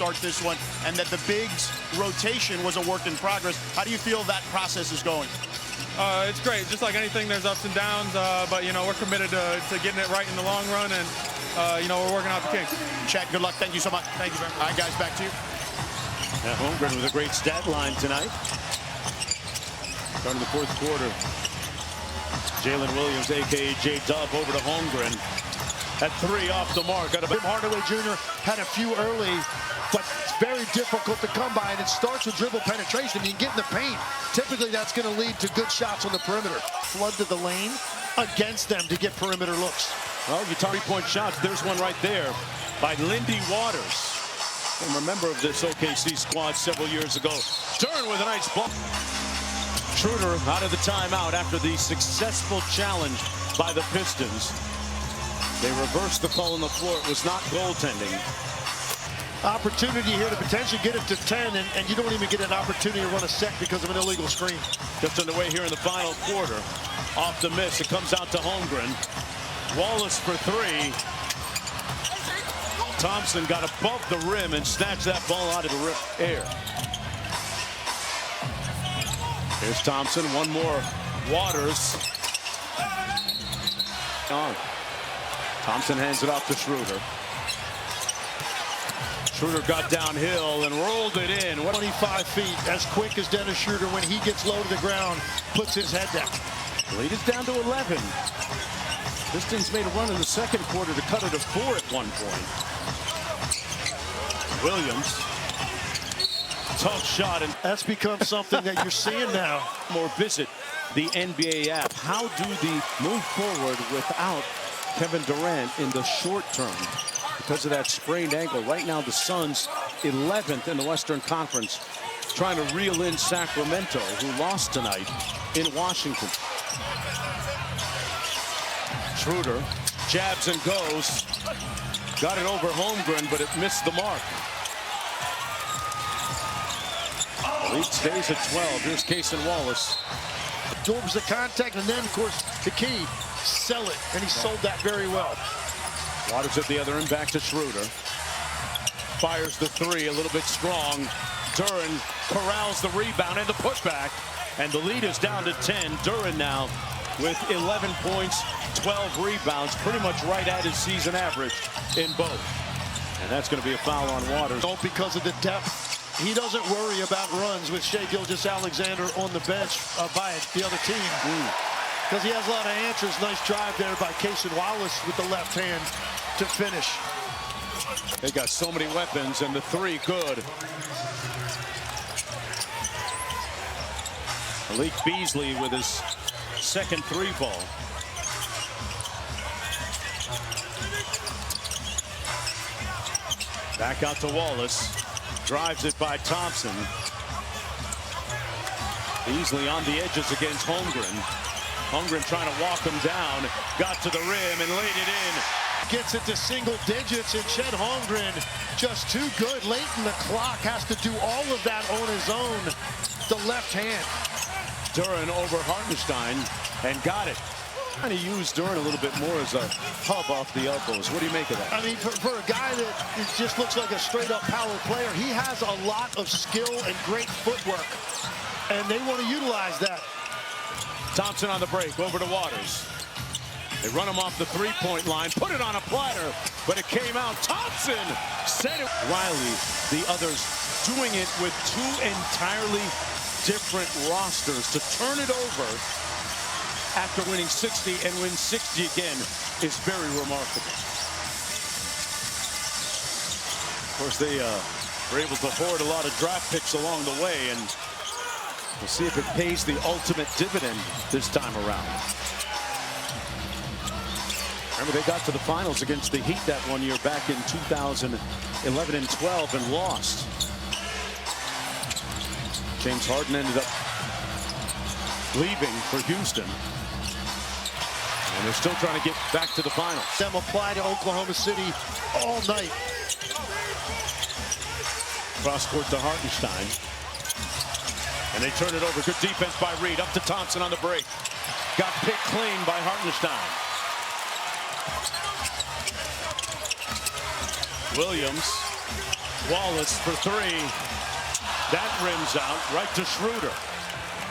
start this one, and that the bigs rotation was a work in progress. How do you feel that process is going? It's great. Just like anything, there's ups and downs, but, you know, we're committed to getting it right in the long run, and, you know, we're working out the kinks. Chet, good luck. Thank you so much. Thank you very much. All right, guys, back to you. Now, Holmgren with a great stat line tonight. Starting the fourth quarter. Jalen Williams, a.k.a. J-Dub, over to Holmgren. At 3 off the mark. Tim Hardaway Jr. had a few early, but it's very difficult to come by, and it starts with dribble penetration. You get in the paint. Typically, that's going to lead to good shots on the perimeter. Flood to the lane against them to get perimeter looks. Well, you talk 3-point shots. There's one right there by Lindy Waters. I'm a member of this OKC squad several years ago. Duren with a nice ball. Schroeder out of the timeout after the successful challenge by the Pistons. They reversed the call on the floor. It was not goaltending. Opportunity here to potentially get it to 10, and you don't even get an opportunity to run a set because of an illegal screen. Just underway here in the final quarter. Off the miss, it comes out to Holmgren. Wallace for 3. Thompson got above the rim and snatched that ball out of the air. Here's Thompson, one more. Waters. On. Thompson hands it off to Schroeder. Schroeder got downhill and rolled it in. 25 feet, as quick as Dennis Schroeder when he gets low to the ground, puts his head down. Lead is down to 11. Pistons made a run in the second quarter to cut it to 4 at one point. Williams. Tough shot, and that's become something that you're seeing now. More visit the NBA app. How do they move forward without Kevin Durant in the short term because of that sprained ankle? Right now, the Suns 11th in the Western Conference, trying to reel in Sacramento, who lost tonight in Washington. Schroeder jabs and goes. Got it over Holmgren, but it missed the mark. Lead stays at 12. Here's Case and Wallace. Absorbs the contact, and then, of course, the key, sell it, and he sold that very well. Waters at the other end, back to Schroeder. Fires the 3, a little bit strong. Duren corrals the rebound and the putback, and the lead is down to 10. Duren now with 11 points, 12 rebounds, pretty much right at his season average in both. And that's going to be a foul on Waters. Oh, because of the depth. He doesn't worry about runs with Shai Gilgeous-Alexander on the bench by the other team. Because he has a lot of answers. Nice drive there by Case and Wallace with the left hand to finish. They got so many weapons, and the 3 good. Malik Beasley with his second 3-ball. Back out to Wallace. Drives it by Thompson. Beasley on the edges against Holmgren. Holmgren trying to walk him down. Got to the rim and laid it in. Gets it to single digits, and Chet Holmgren just too good. Late in the clock, has to do all of that on his own. The left hand. Duren over Hartenstein and got it. Trying to use Duren a little bit more as a hub off the elbows. What do you make of that? I mean, for a guy that just looks like a straight-up power player, he has a lot of skill and great footwork, and they want to utilize that. Thompson on the break, over to Waters. They run him off the 3-point line, put it on a platter, but it came out. Thompson set it. Riley, the others, doing it with 2 entirely different rosters to turn it over after winning 60 and win 60 again is very remarkable. Of course, they were able to hoard a lot of draft picks along the way, and we'll see if it pays the ultimate dividend this time around. Remember, they got to the finals against the Heat that one year back in 2011 and 12 and lost. James Harden ended up leaving for Houston. And they're still trying to get back to the finals. Them apply to Oklahoma City all night. Cross court to Hartenstein. And they turn it over. Good defense by Reed. Up to Thompson on the break. Got picked clean by Hartenstein. Williams Wallace for three. That rims out right to Schroeder.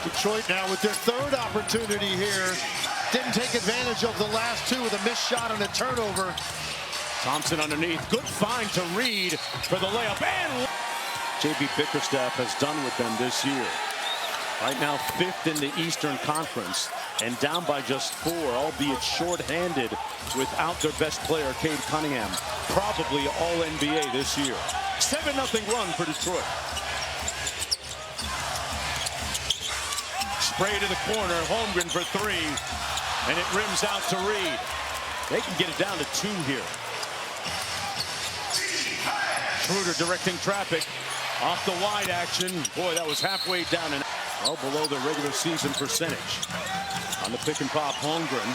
Detroit now with their third opportunity here. Didn't take advantage of the last two with a missed shot and a turnover. Thompson underneath. Good find to Reed for the layup. And J.B. Bickerstaff has done with them this year. Right now, 5th in the Eastern Conference and down by just 4, albeit shorthanded without their best player, Cade Cunningham. Probably All-NBA this year. 7-0 run for Detroit. Spray to the corner, Holmgren for 3, and it rims out to Reed. They can get it down to 2 here. Schroeder directing traffic off the wide action. Boy, that was halfway down and well below the regular season percentage. On the pick and pop, Holmgren.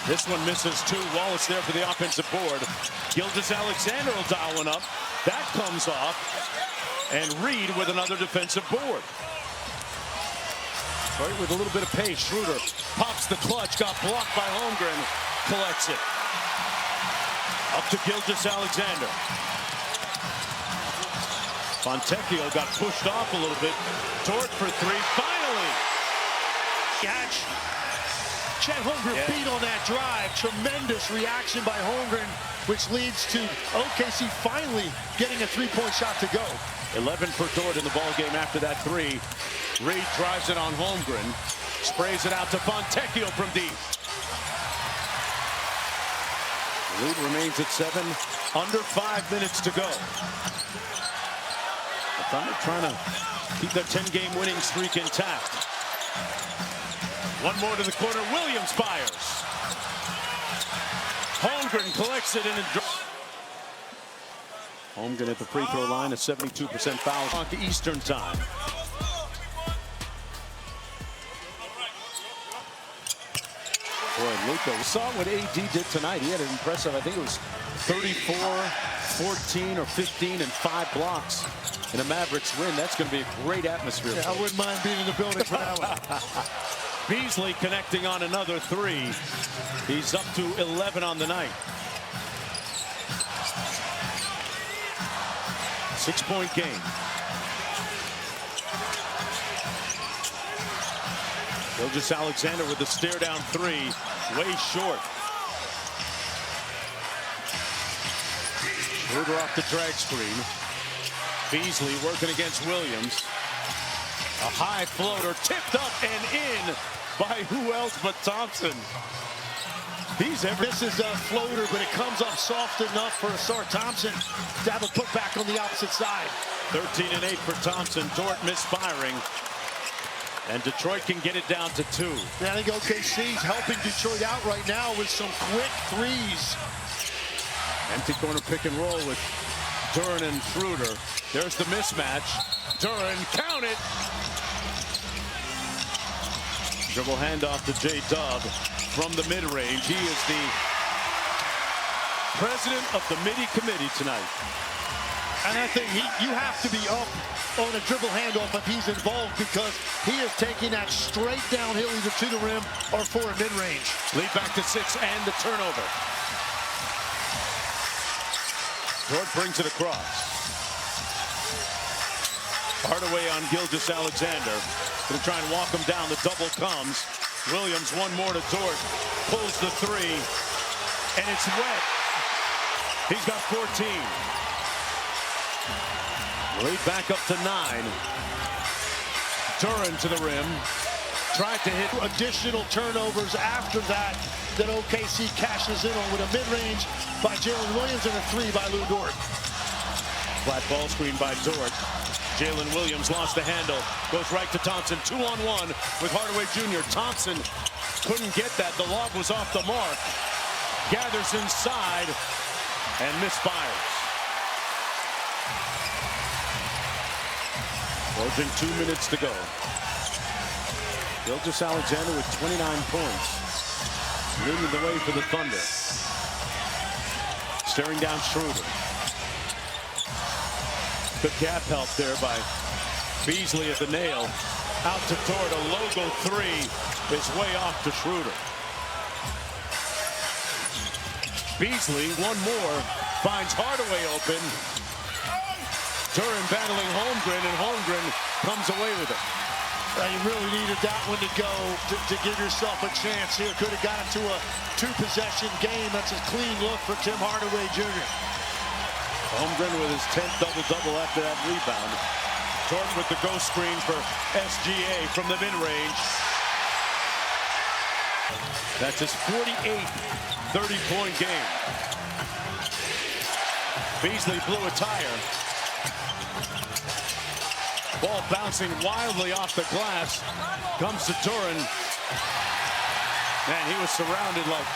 This one misses 2. Wallace there for the offensive board. Gilgeous-Alexander will dial one up. That comes off. And Reed with another defensive board. Right with a little bit of pace. Schroeder pops the clutch. Got blocked by Holmgren. Collects it. Up to Gilgeous-Alexander. Fontecchio got pushed off a little bit. Dort for 3. Finally! Catch. Chet Holmgren beat on that drive. Tremendous reaction by Holmgren, which leads to OKC finally getting a 3-point shot to go. 11 for Dort in the ball game after that 3. Reed drives it on Holmgren. Sprays it out to Fontecchio from deep. The lead remains at 7. Under 5 minutes to go. The Thunder trying to keep their 10-game winning streak intact. One more to the corner. Williams fires. Holmgren collects it and Holmgren at the free throw line, a 72% foul on to Eastern time. Boy, Luka, we saw what AD did tonight. He had an impressive, I think it was 34, 14, or 15, and 5 blocks in a Mavericks win. That's going to be a great atmosphere. Yeah, I wouldn't mind being in the building for that one. Beasley connecting on another 3. He's up to 11 on the night. 6-point game. Gilgeous-Alexander with the stare down 3, way short. Schroeder off the drag screen. Beasley working against Williams. A high floater tipped up and in by who else but Thompson. This is a floater, but it comes up soft enough for Asar Thompson to have a putback on the opposite side. 13 and 8 for Thompson. Dort misfiring. And Detroit can get it down to 2. I think OKC's helping Detroit out right now with some quick threes. Empty corner pick and roll with Duren and Schroeder. There's the mismatch. Duren, count it. Dribble handoff to J-Dub from the mid-range. He is the president of the MIDI committee tonight. And I think you have to be up on a dribble handoff if he's involved, because he is taking that straight downhill either to the rim or for a mid-range. Lead back to 6 and the turnover. Dort brings it across. Hardaway on Gilgeous-Alexander. Going to try and walk him down. The double comes. Williams, one more to Dort. Pulls the 3. And it's wet. He's got 14. Lead back up to 9. Duren to the rim. Tried to hit. Additional turnovers after that OKC cashes in on with a mid-range by Jalen Williams and a 3 by Lou Dort. Flat ball screen by Dort. Jalen Williams lost the handle. Goes right to Thompson. 2-on-1 with Hardaway Jr. Thompson couldn't get that. The lob was off the mark. Gathers inside and misfires. Approaching 2 minutes to go. Gilgeous-Alexander with 29 points. Leading the way for the Thunder. Staring down Schroeder. Good gap help there by Beasley at the nail. Out to Dort. A logo 3 is way off to Schroeder. Beasley, one more, finds Hardaway open. Turin battling Holmgren, and Holmgren comes away with it. You really needed that one to go to give yourself a chance here. Could have got into a two-possession game. That's a clean look for Tim Hardaway Jr. Holmgren with his 10th double-double after that rebound. Turin with the ghost screen for SGA from the mid-range. That's his 48th 30-point game. Beasley blew a tire. Ball bouncing wildly off the glass. Comes to Turin. Man, he was surrounded like...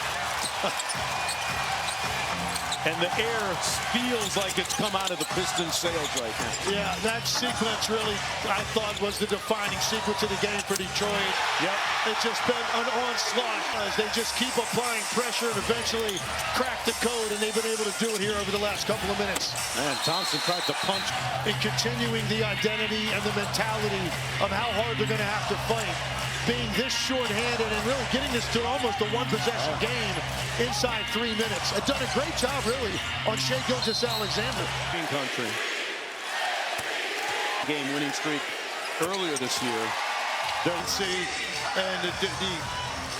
and the air feels like it's come out of the Pistons' sails right now. Yeah, that sequence really, I thought, was the defining sequence of the game for Detroit. Yep. It's just been an onslaught as they just keep applying pressure and eventually crack the code, and they've been able to do it here over the last couple of minutes. Man, Thompson tried to punch. In continuing the identity and the mentality of how hard they're going to have to fight. Being this short-handed and really getting this to almost a one-possession game inside 3 minutes. They've done a great job, really, on Shai Gilgeous-Alexander. Country. Game-winning streak earlier this year. Don't see, and the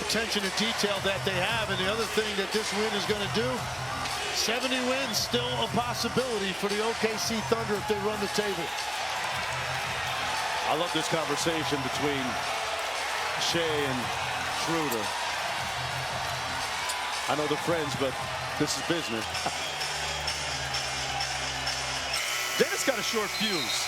attention to detail that they have. And the other thing that this win is going to do, 70 wins, still a possibility for the OKC Thunder if they run the table. I love this conversation between Shai and Schroeder. I know they're friends, but this is business. Dennis got a short fuse.